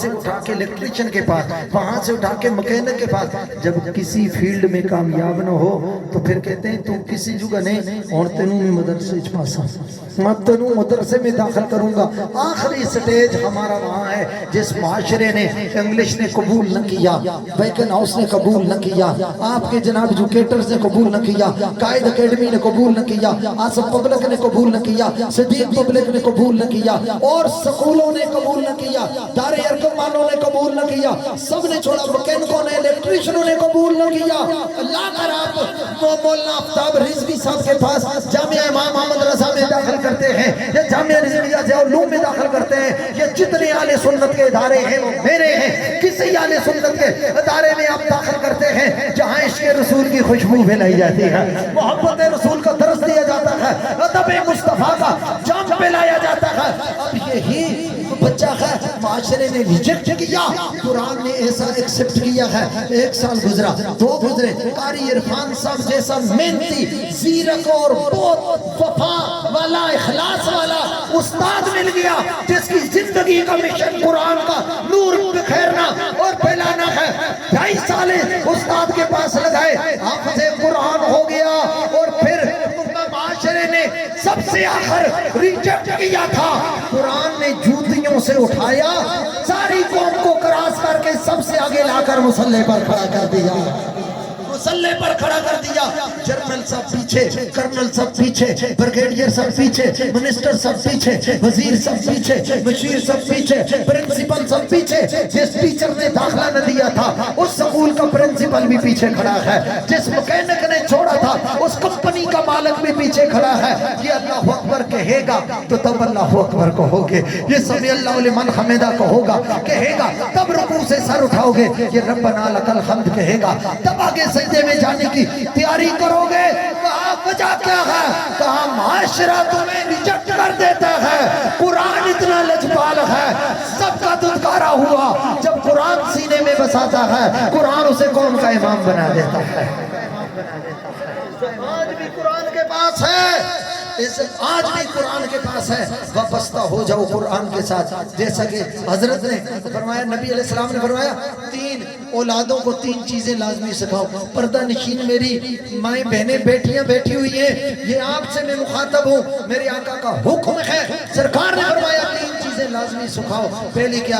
سے اٹھا کے الیکٹریشن کے پاس، وہاں سے اٹھا کے مکینک کے پاس. جب کسی فیلڈ میں کامیاب نہ ہو تو پھر کہتے ہیں تو کسی جگہ نہیں اور تینوں میں مدرسے پاسا میں تینوں مدرسے میں داخل کروں گا. آخری سٹیج ہمارا وہاں ہے جس معاشرے نے انگلش نے قبول نہ کیا، بیکن ہاؤس نے قبول نہ کیا، آپ کے جناب ایجوکیٹرز نے قبول نہ کیا، قائد اکیڈمی نے قبول نہ کیا، آصف پبلک نے قبول نہ کیا، صدیق پبلک نے قبول نہ کیا، اور سکولوں نے قبول نہ کیا، دار ارقم والوں نے قبول نہ کیا، سب نے چھوڑا. مکینکوں نے، الیکٹریشنوں نے قبول نہ کیا. اللہ کر آپ مولانا آفتاب رضوی صاحب کے پاس جامعہ امام احمد رضا میں داخل کرتے ہیں یا جامعہ رضویہ علوم میں داخل کرتے ہیں. یہ جتنے اہل سنت کے ادارے ہیں وہ میرے ہیں. کسی اہل سنت کے ادارے میں آپ داخل کرتے ہیں جہاں عشق رسول کی خوشبو پھیلائی جاتی ہے، محبت رسول کا درس دیا جاتا ہے، ادب مصطفیٰ کا جام پھیلایا جاتا ہے. اب یہی بچہ ہے معاشرے نے ریجیکٹ کیا، قرآن نے ایسا ایکسپٹ کیا ہے. 1 سال گزرا، 2 گزرے، قاری عرفان صاحب جیسا محنتی، زیرک اور بہت وفا والا، اخلاص والا استاد مل گیا جس کی زندگی کا مشن قرآن کا نور بکھیرنا اور پھیلانا ہے. 2.5 سال استاد کے پاس لگائے، حافظ قرآن ہو گیا. اور پھر معاشرے نے سب سے آخر ریجیکٹ کیا تھا، قرآن نے جوتیوں سے اٹھایا، ساری قوم کو کراس کر کے سب سے آگے لا کر مصلی پر کھڑا کر دیا، مصلی پر کھڑا کر دیا. جنرل سب پیچھے، کرنل سب پیچھے، بریگیڈیئر سب پیچھے، منسٹر سب پیچھے، وزیر سب پیچھے، مشیر سب پیچھے، پرنسپل سب پیچھے. جس ٹیچر نے داخلہ نہ دیا تھا اس سکول کا پرنسپل بھی پیچھے کھڑا ہے، جس مکینک نے چھوڑا تھا اس کمپنی کا مالک بھی پیچھے کھڑا ہے. یہ اللہ اکبر کہے گا تو تب اللہ اکبر کہو گے، یہ سمیع اللہ لمن حمدہ کہو گا کہے گا تب رکوع سے سر اٹھاؤ گے، یہ ربنا لک الحمد کہے گا تب آگے سجدے میں جانے کی تیاری کرو گے. کہا وجہ کیا ہے؟ کہا معاشرہ تمہیں ریجیکٹ کر دیتا ہے، قرآن اتنا لجپال ہے. سب کا دھتکارا ہوا جب قرآن سینے میں بساتا ہے، قرآن اسے قوم کا امام بنا دیتا ہے. آج بھی قرآن کے پاس ہے، آج بھی قرآن کے پاس ہے. وابستہ ہو جاؤ قرآن کے ساتھ. جیسا کہ حضرت نے فرمایا، نبی علیہ السلام نے فرمایا 3 اولادوں کو 3 چیزیں لازمی سکھاؤ. پردہ نشین میری مائیں بہنیں بیٹیاں بیٹھی ہوئی ہیں، یہ آپ سے میں مخاطب ہوں، میرے آقا کا حکم ہے. سرکار نے فرمایا 3 چیزیں لازمی سکھاؤ. پہلی کیا؟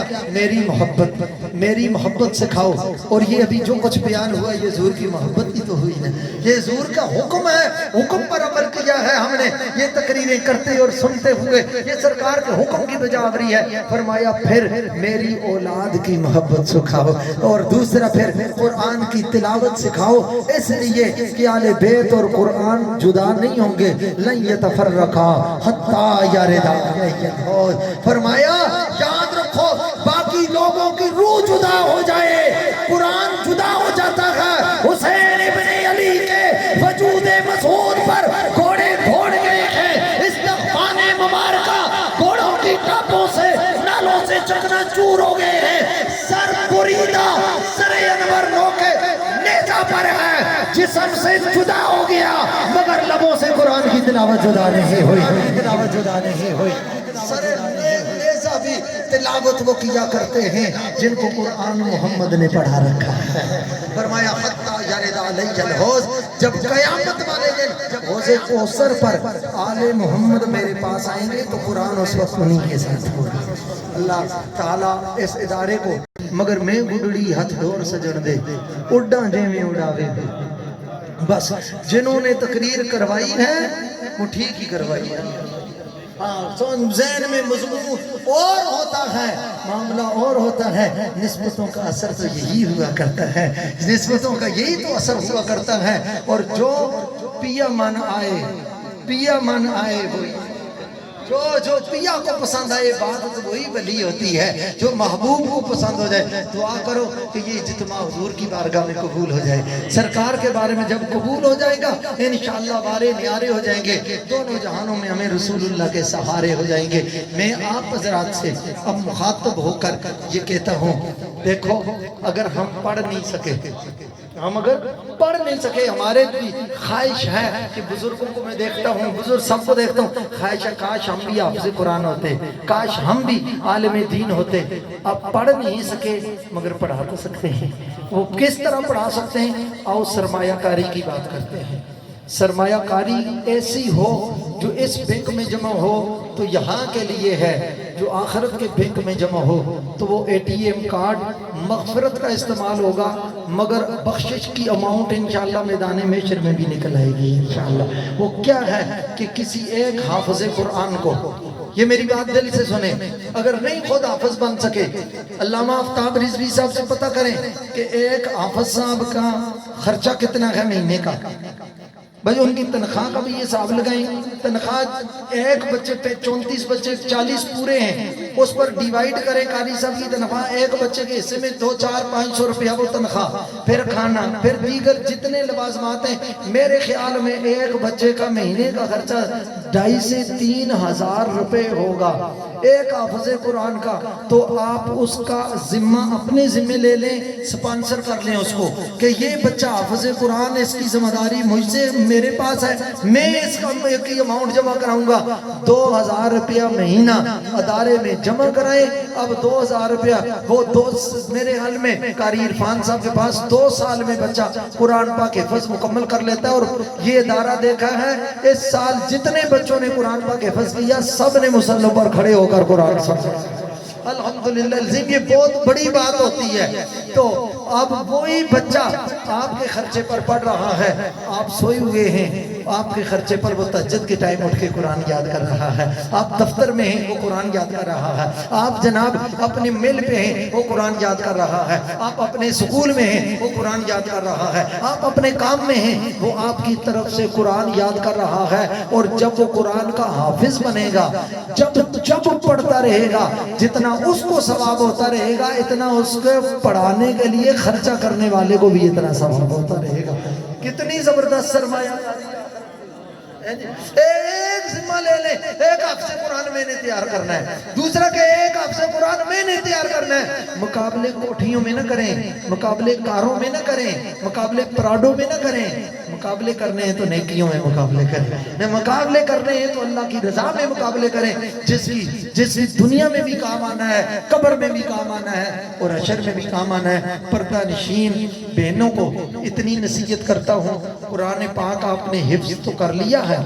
میری محبت سکھاؤ. اور یہ ابھی جو کچھ بیان ہوا یہ حضور کی محبت ہی تو ہوئی ہے، یہ حضور کا حکم ہے، حکم پر عمل کیا ہے ہم نے. یہ تقریریں کرتے اور سنتے ہوئے یہ سرکار کے حکم کی بجاوری ہے. فرمایا پھر میری اولاد کی محبت سکھاؤ، اور دوسرا پھر قرآن کی تلاوت سکھاؤ، اس لیے کہ آل بیت اور قرآن جدا نہیں ہوں گے. لن یتفرقا حتی یردا الیہ الموت. فرمایا یاد رکھو باقی لوگوں کی روح جدا ہو جائے، قرآن جدا ہو جاتا ہے. حسین ابن علی کے وجود مسعود پر گھوڑے گھوڑ گئے ہیں، استغفار مبارکہ گھوڑوں کی ٹاپوں سے نالوں سے چکنا چور ہو گئے ہیں. سر بریدہ سر انور نوکے نیزہ پر ہے، جسم سے جدا ہو گیا مگر لبوں سے قرآن کی تلاوت جدا نہیں ہوئی، تلاوت جدا نہیں ہوئی. سر نیزہ بھی تلاوت وہ کیا کرتے ہیں جن کو قرآن محمد نے پڑھا رکھا ہے. فرمایا حتی یرد علیہ الحوض، جب قیامت والے دن جب حوض کوثر پر آل محمد میرے پاس آئیں گے تو قرآن اس وقت انہیں کے ساتھ ہوگا. اللہ تعالیٰ اس ادارے کو مگر میں گڈڑی ہتھ ڈور سجن دے اڈاں جے میں اڑاوے دے. بس جنہوں نے تقریر کروائی ہے وہ ٹھیک ہی کروائی ہے. ذہن میں مضمون اور ہوتا ہے، معاملہ اور ہوتا ہے. نسبتوں کا اثر تو یہی ہوا کرتا ہے، نسبتوں کا یہی تو اثر ہوا کرتا ہے. اور جو پیا من آئے وہی، جو پیا کو پسند آئے بات تو وہی ولی ہوتی ہے، جو محبوب کو پسند ہو جائے. دعا کرو کہ یہ اجتماع حضور کی بارگاہ میں قبول ہو جائے. سرکار کے بارے میں جب قبول ہو جائے گا انشاءاللہ وارے نیارے ہو جائیں گے، دونوں جہانوں میں ہمیں رسول اللہ کے سہارے ہو جائیں گے. میں آپ حضرات سے اب مخاطب ہو کر یہ کہتا ہوں، دیکھو اگر ہم پڑھ نہیں سکے ہم اگر پڑھ نہیں سکے، ہمارے بھی خواہش ہے کہ بزرگوں کو میں دیکھتا ہوں، بزرگ سب کو دیکھتا ہوں، خواہش ہے کاش ہم بھی حافظ قرآن ہوتے، کاش ہم بھی عالم دین ہوتے۔ اب پڑھ نہیں سکے مگر پڑھا تو سکتے ہیں۔ وہ کس طرح پڑھا سکتے ہیں؟ آؤ سرمایہ کاری کی بات کرتے ہیں۔ سرمایہ کاری ایسی ہو جو اس بینک میں جمع ہو تو یہاں کے لیے ہے، جو آخرت کے بینک میں جمع ہو تو وہ اے ٹی ایم کارڈ مغفرت کا استعمال ہوگا، مگر بخشش کی اماؤنٹ انشاءاللہ میدان محشر میں بھی نکل آئے گی انشاءاللہ۔ وہ کیا ہے کہ کسی ایک حافظ قرآن کو، یہ میری بات دل سے سنیں، اگر نہیں خود حافظ بن سکے، علامہ آفتاب رضوی صاحب سے پتہ کریں کہ ایک حافظ صاحب کا خرچہ کتنا ہے مہینے کا، بھائی ان کی تنخواہ کا بھی یہ حساب لگائیں۔ تنخواہ ایک بچے پہ 34 بچے 40 پورے ہیں، اس پر ڈیوائیڈ کریں قاری صاحب کی تنخواہ، ایک بچے کے حصے میں 200-400-500 روپیہ وہ تنخواہ، پھر کھانا، پھر دیگر جتنے لوازمات ہیں۔ میرے خیال میں ایک بچے کا مہینے کا خرچہ 2,500 سے 3,000 روپے ہوگا ایک حافظ قرآن کا۔ تو آپ اس کا ذمہ اپنے ذمہ لے لیں، سپانسر کر لیں اس کو کہ یہ بچہ حافظ قرآن، اس کی ذمہ داری مجھ سے میرے پاس ہے، میں اس کا ایک اماؤنٹ جمع کراؤں گا۔ 2,000 روپیہ مہینہ ادارے میں جمع کرائیں۔ اب 2,000 روپیہ وہ میرے حال میں قاری عرفان صاحب کے پاس 2 سال میں بچہ قرآن پاک حفظ مکمل کر لیتا ہے، اور یہ ادارہ دیکھا ہے اس سال جتنے بچوں نے قرآن پاک حفظ کیا سب نے مصلوں پر کھڑے ہو کر قرآن سمجھا۔ الحمدللہ یہ بہت بڑی بات ہوتی ہے۔ تو اب وہی بچہ آپ کے خرچے پر پڑھ رہا ہے، آپ سوئے ہوئے ہیں، آپ کے خرچے پر وہ تہجد کے ٹائم اٹھ کے قرآن یاد کر رہا ہے، آپ دفتر میں ہیں وہ قرآن یاد کر رہا ہے، آپ جناب اپنے مل پہ ہیں وہ قرآن یاد کر رہا ہے، آپ اپنے سکول میں ہیں وہ قرآن یاد کر رہا ہے، آپ اپنے کام میں ہیں وہ آپ کی طرف سے قرآن یاد کر رہا ہے۔ اور جب وہ قرآن کا حافظ بنے گا، جب پڑھتا رہے گا، جتنا اس کو ثواب ہوتا رہے گا اتنا اس کے پڑھانے کے لیے خرچہ کرنے والے کو بھی اتنا ثواب ہوتا رہے گا۔ کتنی زبردست سرمایہ ایک ذمہ لے لیں، ایک حافظ قرآن میں نے تیار کرنا ہے، دوسرا کہ ایک حافظ قرآن میں نے تیار کرنا ہے۔ مقابلے کوٹھیوں میں نہ کریں، مقابلے کاروں میں نہ کریں، مقابلے پراڈوں میں نہ کریں۔ مقابلے کرنے ہیں تو نیکیوں میں مقابلے کریں، مقابلے کرنے ہیں تو اللہ کی رضا میں مقابلے کریں، جس کی دنیا میں بھی کام آنا ہے، قبر میں بھی کام آنا ہے اور حشر میں بھی کام آنا ہے۔ پردہ نشین بہنوں کو اتنی نصیحت کرتا ہوں، قرآن پاک آپ نے حفظ تو کر لیا ہے،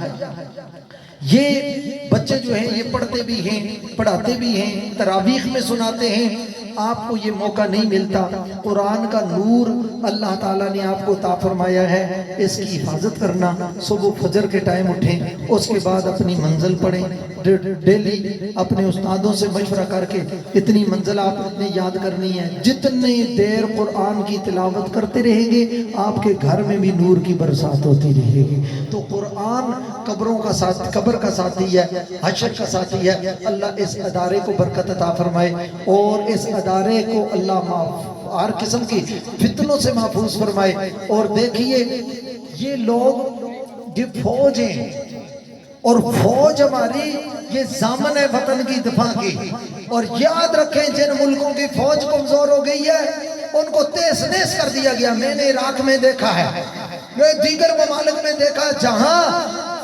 یہ بچے جو ہیں یہ پڑھتے بھی ہیں، پڑھاتے بھی ہیں، تراویح میں سناتے ہیں، آپ کو یہ موقع نہیں ملتا۔ قرآن کا نور اللہ تعالیٰ نے آپ کو عطا فرمایا ہے، اس کی حفاظت کرنا، صبح فجر کے ٹائم اٹھیں، اس کے بعد اپنی منزل پڑھیں، ڈیلی اپنے استادوں سے مشورہ کر کے اتنی منزل آپ نے یاد کرنی ہے۔ جتنی دیر قرآن کی تلاوت کرتے رہیں گے آپ کے گھر میں بھی نور کی برسات ہوتی رہے گی۔ تو قرآن قبروں کا ساتھ، قبر کا ساتھی ہے، حشر کا ساتھی ہے۔ اللہ اس ادارے کو برکت عطا فرمائے اور اس ادارے کو اللہ ہر قسم کی فتنوں سے محفوظ فرمائے۔ اور دیکھیے یہ لوگ یہ فوج ہیں اور فوج ہماری یہ ضامن ہے وطن کی دفاع کی، اور یاد رکھیں جن ملکوں کی فوج کمزور ہو گئی ہے ان کو تیس نیس کر دیا گیا۔ میں نے عراق میں دیکھا ہے، میں دیگر ممالک میں دیکھا، جہاں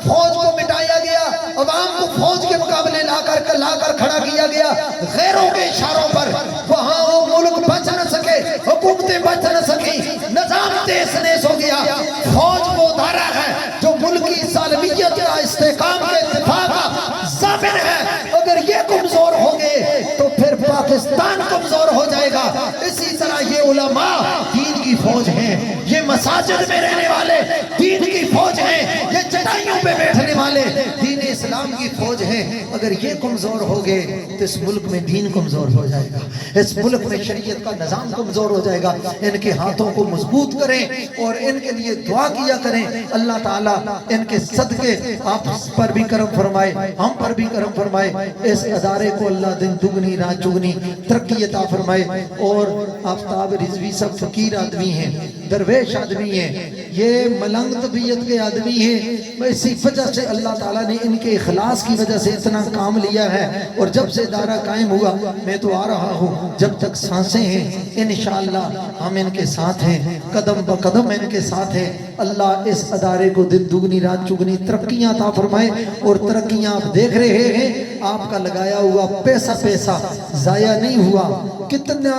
فوج کو مٹایا گیا، عوام کو فوج کے مقابلے لا کر کھڑا کیا گیا غیروں کے اشاروں پر، وہاں وہ ملک بچ نہ سکے، حکومتیں بچ نہ سکی، نظام تیس نیس ہو گیا۔ فوج وہ ادارہ ہے جو ملک کی سالمیت کا، استحکام کے دفاع کا ضامن ہے۔ اگر یہ کمزور ہو گئے تو پھر پاکستان کمزور ہو جائے گا۔ اسی طرح یہ علماء دین کی فوج ہیں، یہ مساجد میں رہنے والے دین کی فوج ہیں، یہ چٹائیوں پہ بیٹھنے والے دین اسلام کی فوج ہیں۔ اگر یہ کمزور ہو گئے تو اس ملک میں دین کمزور ہو جائے گا، اس ملک میں شریعت کا نظام کمزور ہو جائے گا۔ ان کے ہاتھوں کو مضبوط کریں اور ان کے لیے دعا کیا کریں، اللہ تعالیٰ ان کے صدقے آپ پر بھی کرم فرمائے، ہم پر بھی کرم فرمائے۔ اس ادارے کو اللہ دن دگنی رات چگنی ترقی عطا فرمائے۔ اور آفتاب رضوی سب فقیر آدمی ہیں، درویش آدمی ہیں، یہ ملنگ طبیعت کے آدمی ہیں، اسی وجہ سے اللہ تعالیٰ نے ان کے کے اخلاص کی وجہ سے اتنا کام لیا ہے، اور جب سے ادارہ قائم ہوا میں تو آ رہا ہوں، جب تک سانسیں ہیں انشاءاللہ ہم ان کے ساتھ ہیں، قدم بقدم ان کے ساتھ ہیں۔ اللہ اس ادارے کو دن دگنی رات چگنی ترقیاں عطا فرمائے، اور ترقیاں آپ دیکھ رہے ہیں، آپ کا لگایا ہوا پیسہ ضائع نہیں ہوا، کتنا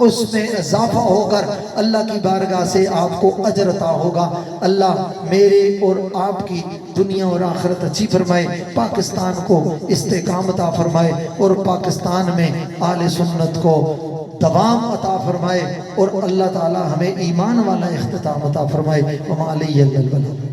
اس میں اضافہ ہو کر اللہ کی بارگاہ سے آپ کو اجر عطا ہوگا۔ اللہ میرے اور آپ کی دنیا اور آخرت اچھی فرمائے، پاکستان کو استحکام عطا فرمائے، اور پاکستان میں اہل سنت کو دوام عطا فرمائے، اور اللہ تعالی ہمیں ایمان والا اختتام عطا فرمائے۔ وما علیہ الا البلاغ۔